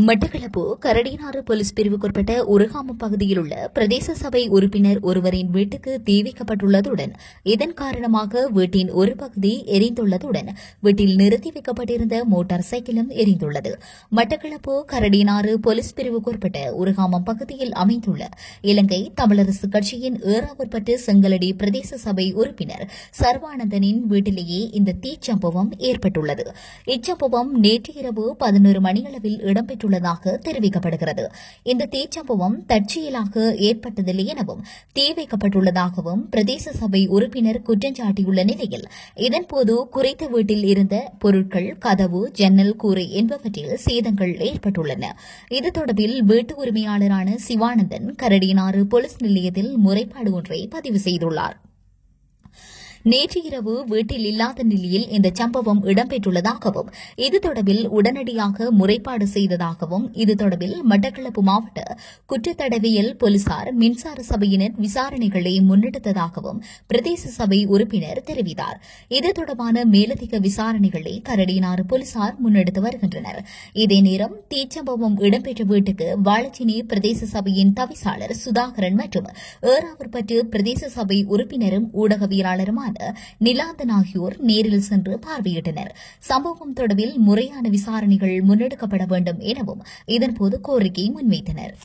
Batticaloa கரடினாறு police பிரிவுக்குட்பட்ட உருகாம பகுதியில் உள்ள பிரதேச சபை உறுப்பினர் ஒருவரின் வீட்டுக்கு தீ வைக்கப்பட்டுள்ளதுடன் இதன் காரணமாக வீட்டின் ஒரு பகுதி எரிந்துள்ளதுடன் வீட்டில் நிறுத்தி வைக்கப்பட்டிருந்த மோட்டார் சைக்கிளும் எரிந்துள்ளது. மட்டக்களப்பு கரடினாறு போலீஸ் பிரிவுக்குட்பட்ட உருகாமம் பகுதியில் அமைந்துள்ள இலங்கை தமிழரசு கட்சியின் ஏறாவூர்பட்டு செங்கலடி பிரதேச சபை உறுப்பினர் சர்வானந்தனின் வீட்டிலேயே இந்த தீச்சம்பவம் ஏற்பட்டுள்ளது. இச்சம்பவம் நேற்று இரவு 11 மணியளவில் இடம்பெற்றுள்ளதாக தெரிவிக்கப்படுகிறது. இந்த தீச்சம்பவம் தற்செயலாக ஏற்பட்டதில்லை எனவும் தீ வைக்கப்பட்டுள்ளதாகவும் பிரதேச சபை உறுப்பினர் குற்றஞ்சாட்டியுள்ள நிலையில் இதன்போது குறித்த வீட்டில் இருந்த பொருட்கள், கதவு, ஜன்னல், கூரை என்பவற்றில் சேதங்கள் ஏற்பட்டுள்ளன. இது தொடர்பில் வீட்டு உரிமையாளரான சிவானந்தன் கரடினாறு போலீஸ் நிலையத்தில் முறைப்பாடு ஒன்றை பதிவு செய்துள்ளார். நேற்று இரவு வீட்டில் இல்லாத நிலையில் இந்த சம்பவம் இடம்பெற்றுள்ளதாகவும் இது தொடர்பில் உடனடியாக முறைப்பாடு செய்ததாகவும் இது தொடர்பில் மட்டக்களப்பு மாவட்ட குற்றத்தடவியல் போலீசார் மின்சார சபையினர் விசாரணைகளை முன்னெடுத்ததாகவும் பிரதேச சபை உறுப்பினர் தெரிவித்தார். இது தொடர்பான மேலதிக விசாரணைகளை கரடினாறு போலீசார் முன்னெடுத்து வருகின்றனர். இதே நேரம் தீச்சம்பவம் இடம்பெற்ற வீட்டுக்கு வாழச்சினி பிரதேச சபையின் தவிசாளர் சுதாகரன் மற்றும் ஏறாவூர்பட்டு பிரதேச சபை உறுப்பினரும் ஊடகவியலாளருமான நிலாந்தன் ஆகியோர் நேரில் சென்று பார்வையிட்டனர். சம்பவம் தொடர்பில் முறையான விசாரணைகள் முன்னெடுக்கப்பட வேண்டும் எனவும் இதன்போது கோரிக்கை முன்வைத்தனர்.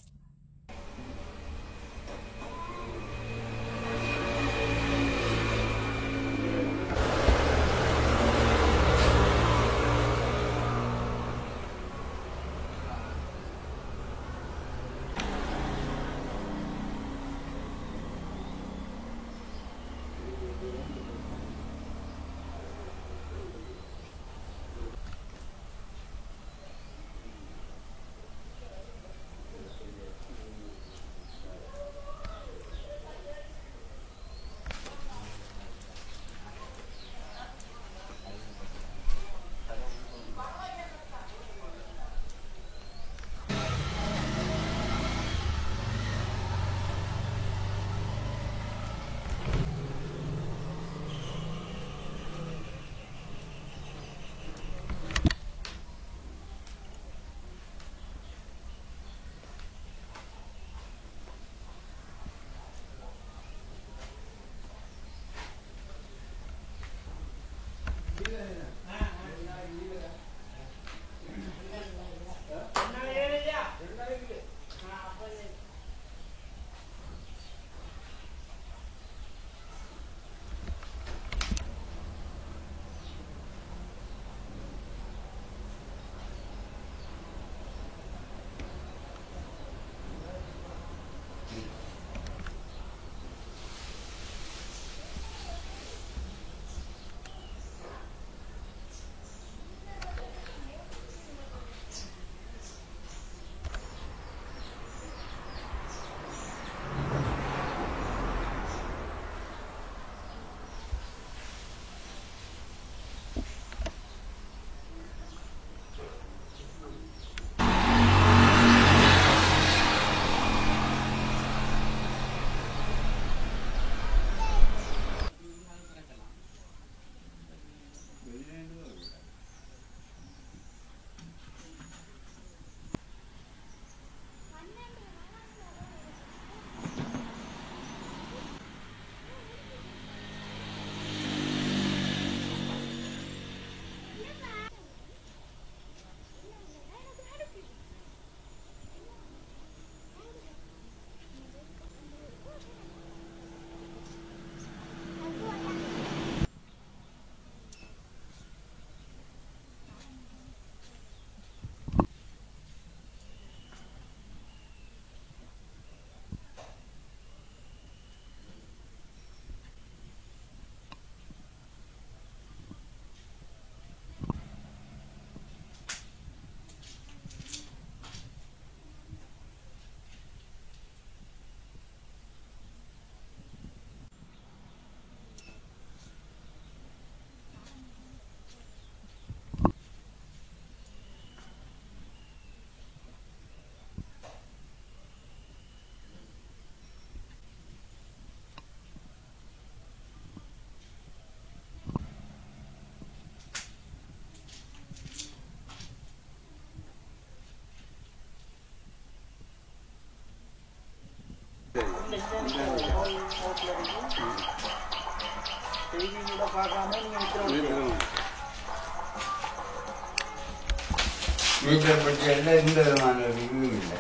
மீட்டர் பற்றி எல்லாம் எந்த விதமான இதுவும் இல்லை.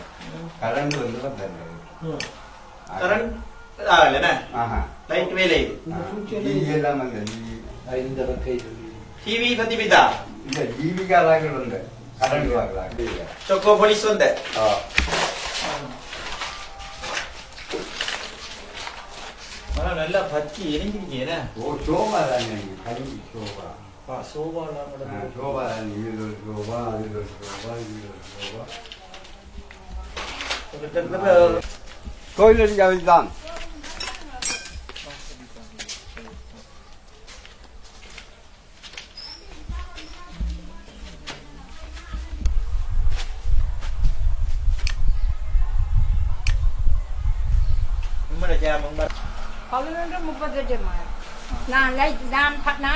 கரண்ட் வந்து ಲೈಟ್ ಮೇಲೆ ಇದೆ ಟಿವಿ ಬಂದಿಬಿದ್ದ ಇಲ್ಲ ಟಿವಿಗೆ ಆಗಲುಂಟು ಕರೆಂಟ್ ಆಗಲ್ಲ ಚೊಕ್ಕೋ ಪೊಲೀಸ್ ಒಂದೇ நல்லா பச்சி எரிஞ்சிருக்கேன் ஓ சோபா தானே கல்வி சோபா சோபா சோபா தானே இது சோபா அது சோபா இது சோபா கோயில் தான் நான்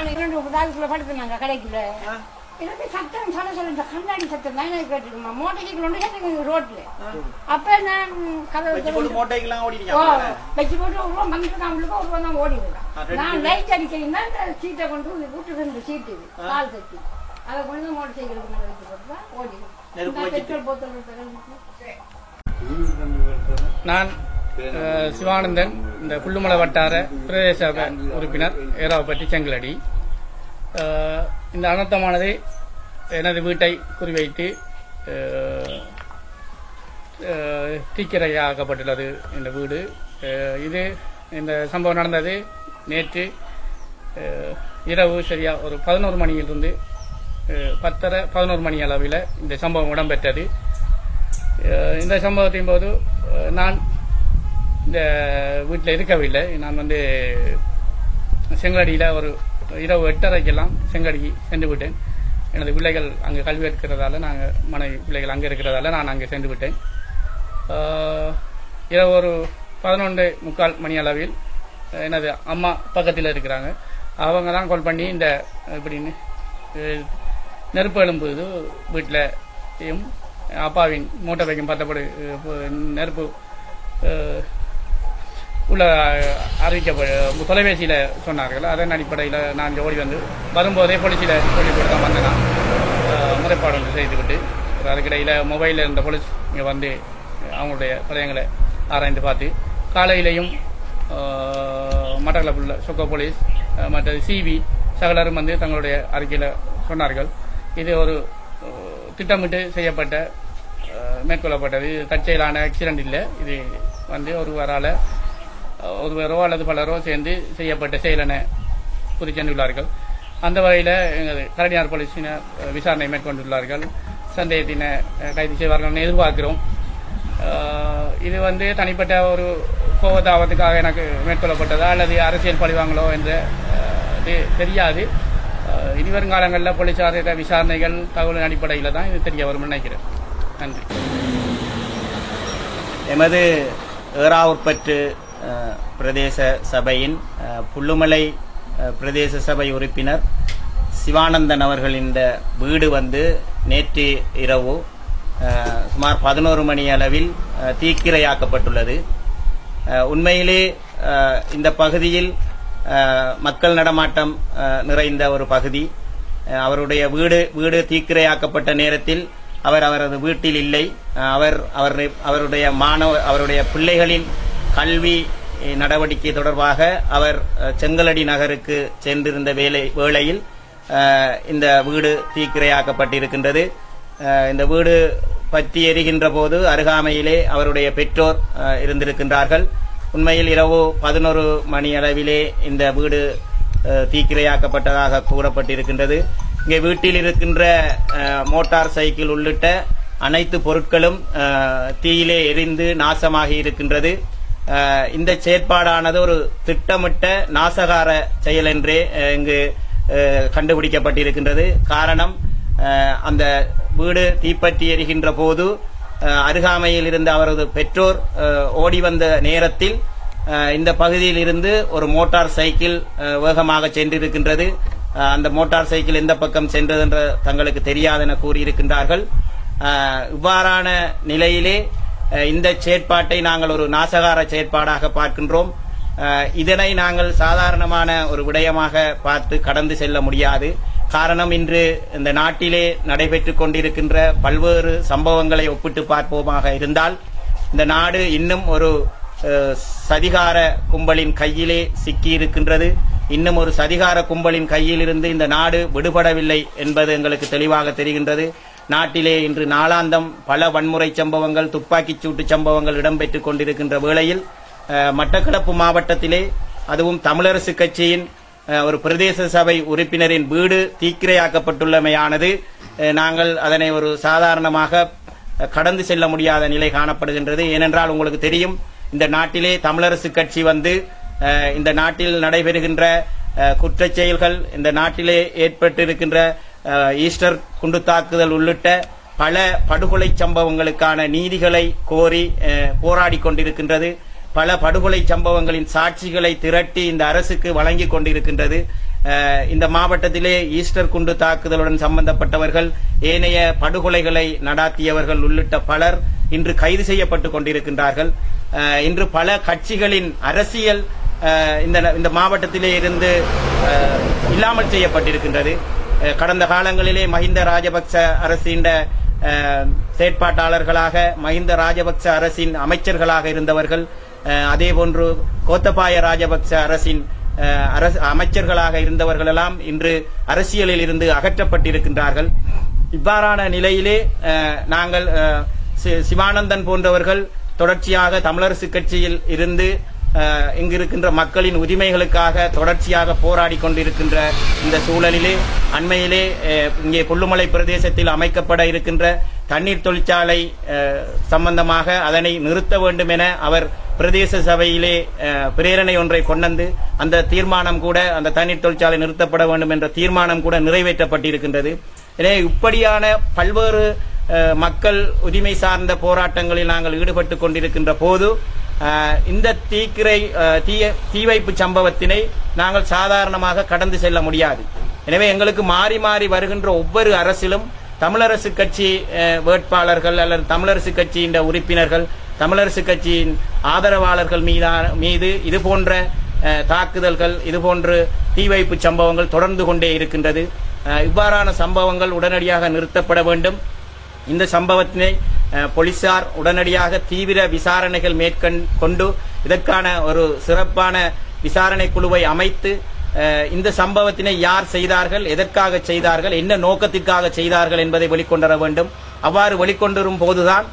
2 படுத்துனாங்க கடைக்குள்ள எனக்கு சத்தம் சொல்ல கண்ணாடி சத்தம் தான் எனக்கு கேட்டுக்குமா மோட்டைக்கு கொண்டு கேட்டு ரோட்ல அப்ப நான் வச்சு போட்டு வந்துட்டு நான் ஓடி இருக்கேன் நான் லைட் அடிக்கிறீங்கன்னா இந்த சீட்டை கொண்டு வீட்டு 2 சீட்டு கால் தட்டி அதை கொண்டு மோட்டர் சைக்கிளுக்கு மேலே வச்சு போட்டுதான் ஓடி பெட்ரோல் போத்தல். நான் சிவானந்தன், இந்த புள்ளுமலை வட்டார பிரதேச சபை உறுப்பினர் ஏராவப்பட்டி செங்கலடி. இந்த அனர்த்தமானது எனது வீட்டை குறிவைத்து தீக்கிரையாக்கப்பட்டுள்ளது. இந்த வீடு இது இந்த சம்பவம் நடந்தது நேற்று இரவு சரியா ஒரு 11 மணியிலிருந்து 10:30-11 மணி அளவில் இந்த சம்பவம் இடம்பெற்றது. இந்த சம்பவத்தின் போது நான் இந்த வீட்டில் இருக்கவில்லை. நான் செங்கலடியில் ஒரு இரவு 8:30க்கெல்லாம் செங்கலடி சென்று விட்டேன். எனது பிள்ளைகள் அங்கே கல்வி இருக்கிறதால நாங்கள் மனைவி பிள்ளைகள் அங்கே இருக்கிறதால நான் அங்கே சென்று விட்டேன். இரவு ஒரு 11:45 மணி அளவில் எனது அம்மா பக்கத்தில் இருக்கிறாங்க. அவங்க தான் கால் பண்ணி இந்த இப்படின்னு நெருப்பு எழும்புது வீட்டிலையும் அப்பாவின் மோட்டார் பைக்கும் பார்த்தபடி நெருப்பு உள்ள அறிவிக்கப்பட தொலைபேசியில் சொன்னார்கள். அதன் அடிப்படையில் நான் ஓடி வரும்போதே போலீஸில் சொல்லி கொடுத்து தான் வந்தேன். நான் முறைப்பாடு ஒன்று செய்துவிட்டு அதுக்கிடையில் மொபைலில் இருந்த போலீஸ் இங்கே வந்து அவங்களுடைய பழையங்களை ஆராய்ந்து பார்த்து காலையிலையும் மட்டக்களப்புள்ள சொக்கோ போலீஸ் மற்ற சிவி சகலரும் தங்களுடைய அறிக்கையில் சொன்னார்கள். இது ஒரு திட்டமிட்டு செய்யப்பட்ட மேற்கொள்ளப்பட்டது. தற்செயலான ஆக்சிடென்ட் இல்லை. இது ஒருவரோ அல்லது பலரோ சேர்ந்து செய்யப்பட்ட செயல் என குறிச்சென்றுள்ளார்கள். அந்த வகையில் எங்கள் கரடியார் போலீசினர் விசாரணை மேற்கொண்டுள்ளார்கள். சந்தேகத்தினை கைது செய்வார்கள் எதிர்பார்க்கிறோம். இது தனிப்பட்ட ஒரு கோபத்தாபத்துக்காக எனக்கு மேற்கொள்ளப்பட்டதா அல்லது அரசியல் பழிவாங்களோ என்ற தெரியாது. இனி வருங்காலங்களில் போலீசார் விசாரணைகள் தகவலின் அடிப்படையில் தான் இது தெரிய வரும் நினைக்கிறேன். நன்றி. எமது ஏறாவூர்பற்று பிரதேச சபையின் புள்ளுமலை பிரதேச சபை உறுப்பினர் சிவானந்தன் அவர்களின் வீடு நேற்று இரவு சுமார் 11 மணி அளவில் தீக்கிரையாக்கப்பட்டுள்ளது. உண்மையிலே இந்த பகுதியில் மக்கள் நடமாட்டம் நிறைந்த ஒரு பகுதி. அவருடைய வீடு தீக்கிரையாக்கப்பட்ட நேரத்தில் அவரது வீட்டில் இல்லை. அவருடைய பிள்ளைகளின் கல்வி நடவடிக்கை தொடர்பாக அவர் செங்கலடி நகருக்கு சென்றிருந்த வேளையில் இந்த வீடு தீக்கிரையாக்கப்பட்டிருக்கின்றது. இந்த வீடு பற்றி எரிகின்ற போது அருகாமையிலே அவருடைய பெற்றோர் இருந்திருக்கின்றார்கள். உண்மையில் இரவு 11 மணி அளவிலே இந்த வீடு தீக்கிரையாக்கப்பட்டதாக கூறப்பட்டிருக்கின்றது. இங்கே வீட்டில் இருக்கின்ற மோட்டார் சைக்கிள் உள்ளிட்ட அனைத்து பொருட்களும் தீயிலே எரிந்து நாசமாகி இருக்கின்றது. இந்த செயற்பாடானது ஒரு திட்டமிட்ட நாசகார செயல் என்றே இங்கு கண்டுபிடிக்கப்பட்டிருக்கின்றது. காரணம், அந்த வீடு தீப்பற்றி எரிகின்ற போது அருகாமையில் இருந்த அவரது பெற்றோர் ஓடி வந்த நேரத்தில் இந்த பகுதியில் இருந்து ஒரு மோட்டார் சைக்கிள் வேகமாக சென்றிருக்கின்றது. அந்த மோட்டார் சைக்கிள் எந்த பக்கம் சென்றது என்று தங்களுக்கு தெரியாது என கூறியிருக்கின்றார்கள். இவ்வாறான நிலையிலே இந்த செயற்பாட்டை நாங்கள் ஒரு நாசகார செயற்பாடாக பார்க்கின்றோம். இதனை நாங்கள் சாதாரணமான ஒரு விடயமாக பார்த்து கடந்து செல்ல முடியாது. காரணம், இன்று இந்த நாட்டிலே நடைபெற்றுக் கொண்டிருக்கின்ற பல்வேறு சம்பவங்களை ஒப்பிட்டு பார்ப்போமாக இருந்தால் இந்த நாடு இன்னும் ஒரு சதிகார கும்பலின் கையிலே சிக்கியிருக்கின்றது. இன்னும் ஒரு சதிகார கும்பலின் கையிலிருந்து இந்த நாடு விடுபடவில்லை என்பது எங்களுக்கு தெளிவாக தெரிகின்றது. நாட்டிலே இன்று நாளாந்தம் பல வன்முறை சம்பவங்கள், துப்பாக்கிச் சூட்டு சம்பவங்கள் இடம்பெற்றுக் கொண்டிருக்கின்ற வேளையில் மட்டக்களப்பு மாவட்டத்திலே அதுவும் தமிழரசு கட்சியின் ஒரு பிரதேச சபை உறுப்பினரின் வீடு தீக்கிரையாக்கப்பட்டுள்ளமையானது நாங்கள் அதனை ஒரு சாதாரணமாக கடந்து செல்ல முடியாத நிலை காணப்படுகின்றது. ஏனென்றால் உங்களுக்கு தெரியும், இந்த நாட்டிலே தமிழரசு கட்சி இந்த நாட்டில் நடைபெறுகின்ற குற்றச் செயல்கள், இந்த நாட்டிலே ஏற்பட்டிருக்கின்ற ஈஸ்டர் குண்டு தாக்குதல் உள்ளிட்ட பல படுகொலை சம்பவங்களுக்கான நீதிகளை கோரி போராடி கொண்டிருக்கின்றது. பல படுகொலை சம்பவங்களின் சாட்சிகளை திரட்டி இந்த அரசுக்கு வழங்கிக் கொண்டிருக்கின்றது. இந்த மாவட்டத்திலே ஈஸ்டர் குண்டு தாக்குதலுடன் சம்பந்தப்பட்டவர்கள், ஏனைய படுகொலைகளை நடாத்தியவர்கள் உள்ளிட்ட பலர் இன்று கைது செய்யப்பட்டுக் கொண்டிருக்கின்றார்கள். இன்று பல கட்சிகளின் அரசியல் இந்த மாவட்டத்திலே இருந்து இல்லாமல் செய்யப்பட்டிருக்கின்றது. கடந்த காலங்களிலே மஹிந்த ராஜபக்ச அரசின் செயற்பாட்டாளர்களாக, மஹிந்த ராஜபக்ச அரசின் அமைச்சர்களாக இருந்தவர்கள், அதேபோன்று கோத்தபாய ராஜபக்ச அரசின் அமைச்சர்களாக இருந்தவர்கள் எல்லாம் இன்று அரசியலில் இருந்து அகற்றப்பட்டிருக்கின்றார்கள். இவ்வாறான நிலையிலே நாங்கள் சிவானந்தன் போன்றவர்கள் தொடர்ச்சியாக தமிழரசு கட்சியில் இருந்து இங்கிருக்கின்ற மக்களின் உரிமைகளுக்காக தொடர்ச்சியாக போராடி கொண்டிருக்கின்ற இந்த சூழலிலே அண்மையிலே இங்கே கொல்லுமலை பிரதேசத்தில் அமைக்கப்பட இருக்கின்ற தண்ணீர் தொழிற்சாலை சம்பந்தமாக அதனை நிறுத்த வேண்டும் என அவர் பிரதேச சபையிலே பிரேரணை ஒன்றை கொண்டு அந்த தீர்மானம் கூட, அந்த தண்ணீர் தொழிற்சாலை நிறுத்தப்பட வேண்டும் என்ற தீர்மானம் கூட நிறைவேற்றப்பட்டிருக்கின்றது. எனவே இப்படியான பல்வேறு மக்கள் உரிமை சார்ந்த போராட்டங்களில் நாங்கள் ஈடுபட்டுக் கொண்டிருக்கின்ற போது இந்த தீ வைப்பு சம்பவத்தினை நாங்கள் சாதாரணமாக கடந்து செல்ல முடியாது. எனவே எங்களுக்கு மாறி மாறி வருகின்ற ஒவ்வொரு அரசிலும் தமிழரசு கட்சி வேட்பாளர்கள் அல்லது தமிழரசு கட்சியின் உறுப்பினர்கள், தமிழரசு கட்சியின் ஆதரவாளர்கள் மீது இதுபோன்ற தாக்குதல்கள், இதுபோன்று தீ வைப்பு சம்பவங்கள் தொடர்ந்து கொண்டே இருக்கின்றது. இவ்வாறான சம்பவங்கள் உடனடியாக நிறுத்தப்பட வேண்டும். இந்த சம்பவத்தினை போலீசார் உடனடியாக தீவிர விசாரணைகள் மேற்கொண்டு இதற்கான ஒரு சிறப்பான விசாரணை குழுவை அமைத்து இந்த சம்பவத்தினை யார் செய்தார்கள், எதற்காக செய்தார்கள், என்ன நோக்கத்திற்காக செய்தார்கள் என்பதை வெளிக்கொண்டு வர வேண்டும். அவ்வாறு வெளிக்கொண்டிரும் போதுதான்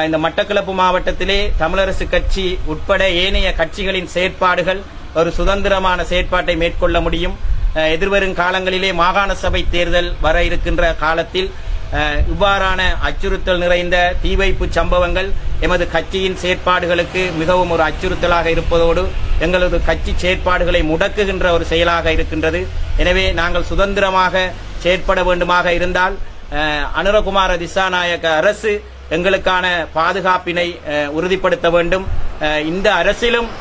இந்த மட்டக்களப்பு மாவட்டத்திலே தமிழரசு கட்சி உட்பட ஏனைய கட்சிகளின் செயற்பாடுகள் ஒரு சுதந்திரமான செயற்பாட்டை மேற்கொள்ள முடியும். எதிர்வரும் காலங்களிலே மாகாண சபை தேர்தல் வர இருக்கின்ற காலத்தில் இவ்வாறான அச்சுறுத்தல் நிறைந்த தீ வைப்பு சம்பவங்கள் எமது கட்சியின் செயற்பாடுகளுக்கு மிகவும் ஒரு அச்சுறுத்தலாக இருப்பதோடு எங்களது கட்சி செயற்பாடுகளை முடக்குகின்ற ஒரு செயலாக இருக்கின்றது. எனவே நாங்கள் சுதந்திரமாக செயற்பட வேண்டுமாக இருந்தால் அனுரகுமார திசாநாயக்க அரசு எங்களுக்கான பாதுகாப்பினை உறுதிப்படுத்த வேண்டும். இந்த அரசிலும்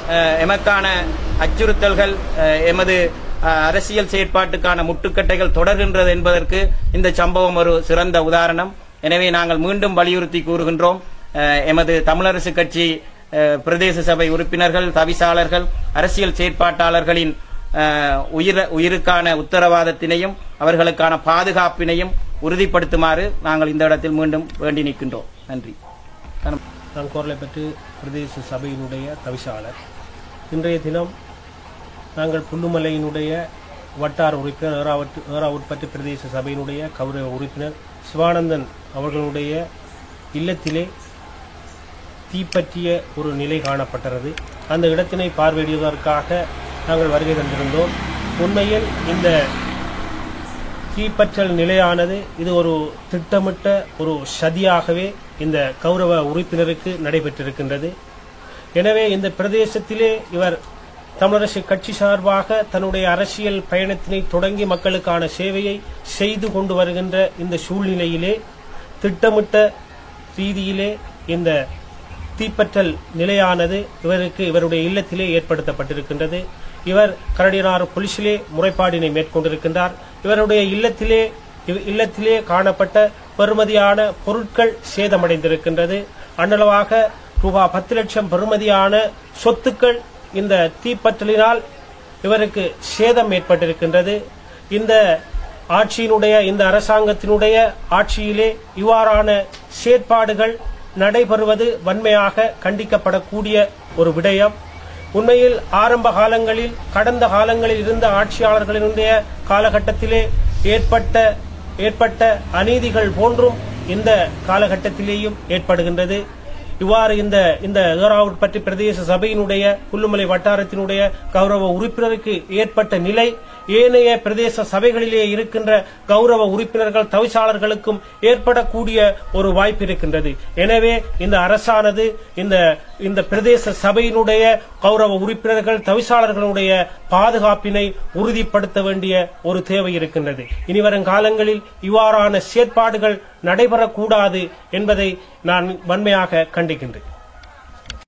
எமக்கான அச்சுறுத்தல்கள், எமது அரசியல் செயற்பாட்டுக்கான முட்டுக்கட்டைகள் தொடர்கின்றது என்பதற்கு இந்த சம்பவம் ஒரு சிறந்த உதாரணம். எனவே நாங்கள் மீண்டும் வலியுறுத்தி கூறுகின்றோம், எமது தமிழரசு கட்சி பிரதேச சபை உறுப்பினர்கள், தவிசாளர்கள், அரசியல் செயற்பாட்டாளர்களின் உயிருக்கான உத்தரவாதத்தினையும் அவர்களுக்கான பாதுகாப்பினையும் உறுதிப்படுத்துமாறு நாங்கள் இந்த இடத்தில் மீண்டும் வேண்டி நிற்கின்றோம். நன்றி. நான் கோரளைப்பற்று பிரதேச சபையினுடைய தவிசாளர். இன்றைய தினம் நாங்கள் புல்லுமலையினுடைய வட்டார உறுப்பினர், ஏறாவூர்பற்று பிரதேச சபையினுடைய கௌரவ உறுப்பினர் சிவானந்தன் அவர்களுடைய இல்லத்திலே தீப்பற்றிய ஒரு நிலை காணப்பட்டது. அந்த இடத்தினை பார்வையிடுவதற்காக நாங்கள் வருகை தந்திருந்தோம். உண்மையில் இந்த தீப்பற்றல் நிலையானது இது ஒரு திட்டமிட்ட ஒரு சதியாகவே இந்த கௌரவ உறுப்பினருக்கு நடைபெற்றிருக்கின்றது. எனவே இந்த பிரதேசத்திலே இவர் தமிழரசு கட்சி சார்பாக தன்னுடைய அரசியல் பயணத்தினை தொடங்கி மக்களுக்கான சேவையை செய்து கொண்டு வருகின்ற இந்த சூழ்நிலையிலே திட்டமிட்ட ரீதியிலே இந்த தீப்பற்றல் நிலையானது இவருடைய இல்லத்திலே ஏற்படுத்தப்பட்டிருக்கின்றது. இவர் கரடினாறு போலீசிலே முறைப்பாடினை மேற்கொண்டிருக்கின்றார். இவருடைய இல்லத்திலே காணப்பட்ட பெறுமதியான பொருட்கள் சேதமடைந்திருக்கின்றது. அன்னளவாக ரூபாய் 10 லட்சம் பெறுமதியான சொத்துக்கள் இந்த தீப்பற்றலினால் இவருக்கு சேதம் ஏற்பட்டிருக்கின்றது. இந்த ஆட்சியினுடைய இந்த அரசாங்கத்தினுடைய ஆட்சியிலே இவ்வாறான செயற்பாடுகள் நடைபெறுவது வன்மையாக கண்டிக்கப்படக்கூடிய ஒரு விடயம். உண்மையில் ஆரம்ப காலங்களில் கடந்த காலங்களில் இருந்த ஆட்சியாளர்களினுடைய காலகட்டத்திலே ஏற்பட்ட அநீதிகள் போன்றும் இந்த காலகட்டத்திலேயும் ஏற்படுகின்றது. இவ்வாறு இந்த ஏறாவூர் பற்றி பிரதேச சபையினுடைய புல்லுமலை வட்டாரத்தினுடைய கௌரவ உறுப்பினருக்கு ஏற்பட்ட நிலை ஏனைய பிரதேச சபைகளிலே இருக்கின்ற கௌரவ உறுப்பினர்கள் தவிசாளர்களுக்கும் ஏற்படக்கூடிய ஒரு வாய்ப்பு இருக்கின்றது. எனவே இந்த அரசானது இந்த பிரதேச சபையினுடைய கௌரவ உறுப்பினர்கள் தவிசாளர்களுடைய பாதுகாப்பினை உறுதிப்படுத்த வேண்டிய ஒரு தேவை இருக்கின்றது. இனிவரும் காலங்களில் இவ்வாறான செயற்பாடுகள் நடைபெறக்கூடாது என்பதை நான் வன்மையாக கண்டிக்கின்றேன்.